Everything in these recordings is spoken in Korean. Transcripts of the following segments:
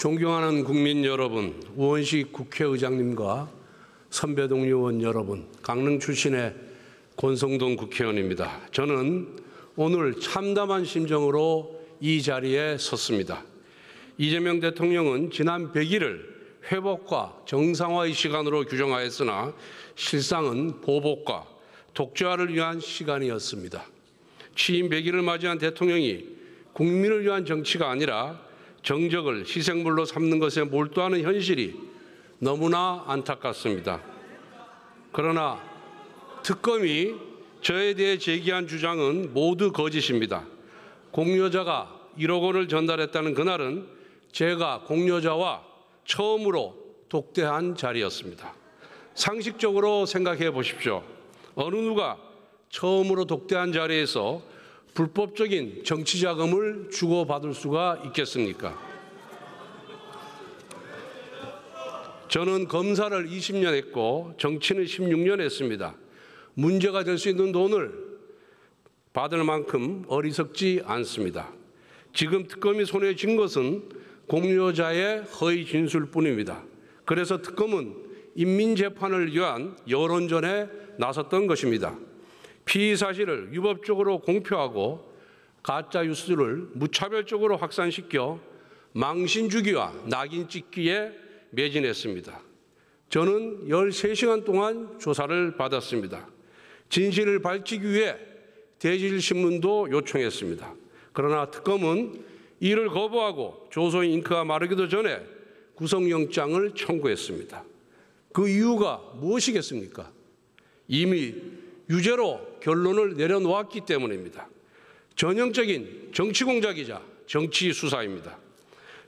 존경하는 국민 여러분, 우원식 국회의장님과 선배 동료 의원 여러분, 강릉 출신의 권성동 국회의원입니다. 저는 오늘 참담한 심정으로 이 자리에 섰습니다. 이재명 대통령은 지난 100일을 회복과 정상화의 시간으로 규정하였으나 실상은 보복과 독재화를 위한 시간이었습니다. 취임 100일을 맞이한 대통령이 국민을 위한 정치가 아니라 정적을 희생물로 삼는 것에 몰두하는 현실이 너무나 안타깝습니다. 그러나 특검이 저에 대해 제기한 주장은 모두 거짓입니다. 공여자가 1억 원을 전달했다는 그날은 제가 공여자와 처음으로 독대한 자리였습니다. 상식적으로 생각해 보십시오. 어느 누가 처음으로 독대한 자리에서 불법적인 정치 자금을 주고받을 수가 있겠습니까? 저는 검사를 20년 했고 정치는 16년 했습니다. 문제가 될 수 있는 돈을 받을 만큼 어리석지 않습니다. 지금 특검이 손에 쥔 것은 공여자의 허위 진술뿐입니다. 그래서 특검은 인민재판을 위한 여론전에 나섰던 것입니다. 피의 사실을 위법적으로 공표하고 가짜 뉴스를 무차별적으로 확산시켜 망신 주기와 낙인 찍기에 매진했습니다. 저는 13시간 동안 조사를 받았습니다. 진실을 밝히기 위해 대질신문도 요청했습니다. 그러나 특검은 이를 거부하고 조서인 잉크가 마르기도 전에 구속영장을 청구했습니다. 그 이유가 무엇이겠습니까? 이미 유죄로 결론을 내려놓았기 때문입니다. 전형적인 정치 공작이자 정치 수사입니다.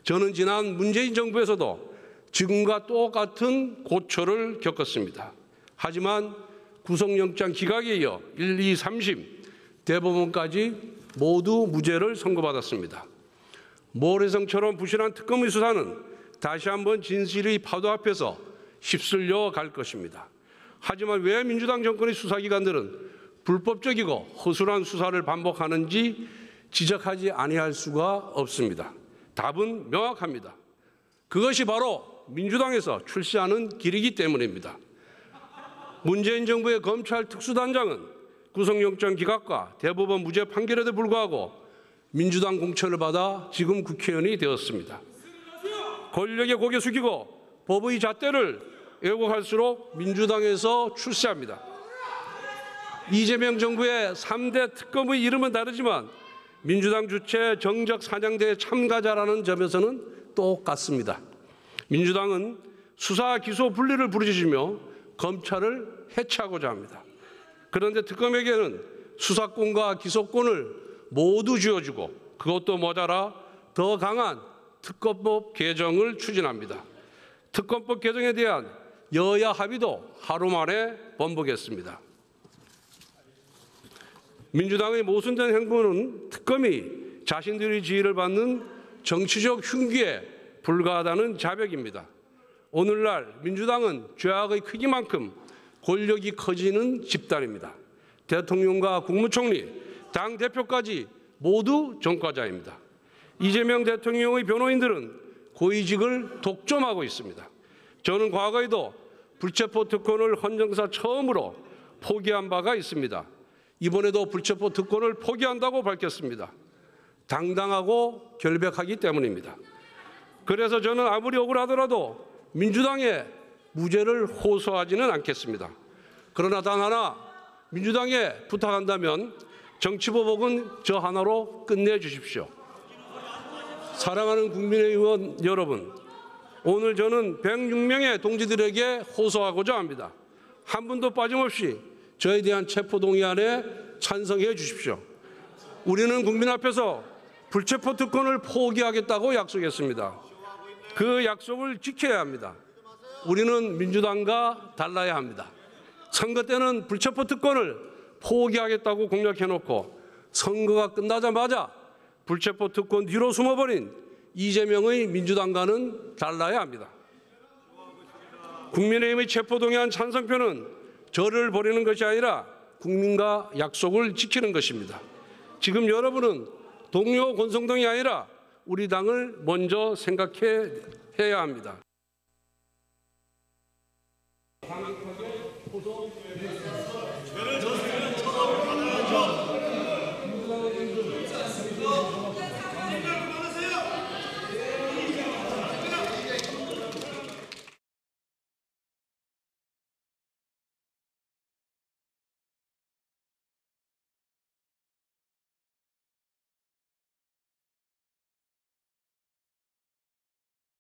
저는 지난 문재인 정부에서도 지금과 똑같은 고초를 겪었습니다. 하지만 구속영장 기각에 이어 1, 2, 3심 대법원까지 모두 무죄를 선고받았습니다. 모래성처럼 부실한 특검의 수사는 다시 한번 진실의 파도 앞에서 휩쓸려 갈 것입니다. 하지만 왜 민주당 정권의 수사기관들은 불법적이고 허술한 수사를 반복하는지 지적하지 아니할 수가 없습니다. 답은 명확합니다. 그것이 바로 민주당에서 출시하는 길이기 때문입니다. 문재인 정부의 검찰 특수단장은 구속영장 기각과 대법원 무죄 판결에도 불구하고 민주당 공천을 받아 지금 국회의원이 되었습니다. 권력의 고개 숙이고 법의 잣대를 왜곡할수록 민주당에서 출세합니다. 이재명 정부의 3대 특검의 이름은 다르지만 민주당 주최 정적 사냥대회 참가자라는 점에서는 똑같습니다. 민주당은 수사 기소 분리를 부르짖으며 검찰을 해체하고자 합니다. 그런데 특검에게는 수사권과 기소권을 모두 쥐어주고 그것도 모자라 더 강한 특검법 개정을 추진합니다. 특검법 개정에 대한 여야 합의도 하루 만에 번복했습니다. 민주당의 모순된 행보는 특검이 자신들의 지위를 받는 정치적 흉기에 불과하다는 자백입니다. 오늘날 민주당은 죄악의 크기만큼 권력이 커지는 집단입니다. 대통령과 국무총리, 당대표까지 모두 전과자입니다. 이재명 대통령의 변호인들은 고위직을 독점하고 있습니다. 저는 과거에도 불체포 특권을 헌정사 처음으로 포기한 바가 있습니다. 이번에도 불체포 특권을 포기한다고 밝혔습니다. 당당하고 결백하기 때문입니다. 그래서 저는 아무리 억울하더라도 민주당의 무죄를 호소하지는 않겠습니다. 그러나 단 하나 민주당에 부탁한다면 정치보복은 저 하나로 끝내주십시오. 사랑하는 국민의원 여러분, 오늘 저는 106명의 동지들에게 호소하고자 합니다. 한 분도 빠짐없이 저에 대한 체포동의안에 찬성해 주십시오. 우리는 국민 앞에서 불체포 특권을 포기하겠다고 약속했습니다. 그 약속을 지켜야 합니다. 우리는 민주당과 달라야 합니다. 선거 때는 불체포 특권을 포기하겠다고 공약해놓고 선거가 끝나자마자 불체포 특권 뒤로 숨어버린 이재명의 민주당과는 달라야 합니다. 국민의힘의 체포동의안 찬성표는 저를 버리는 것이 아니라 국민과 약속을 지키는 것입니다. 지금 여러분은 동료 권성동이 아니라 우리 당을 먼저 생각해야 합니다. 저는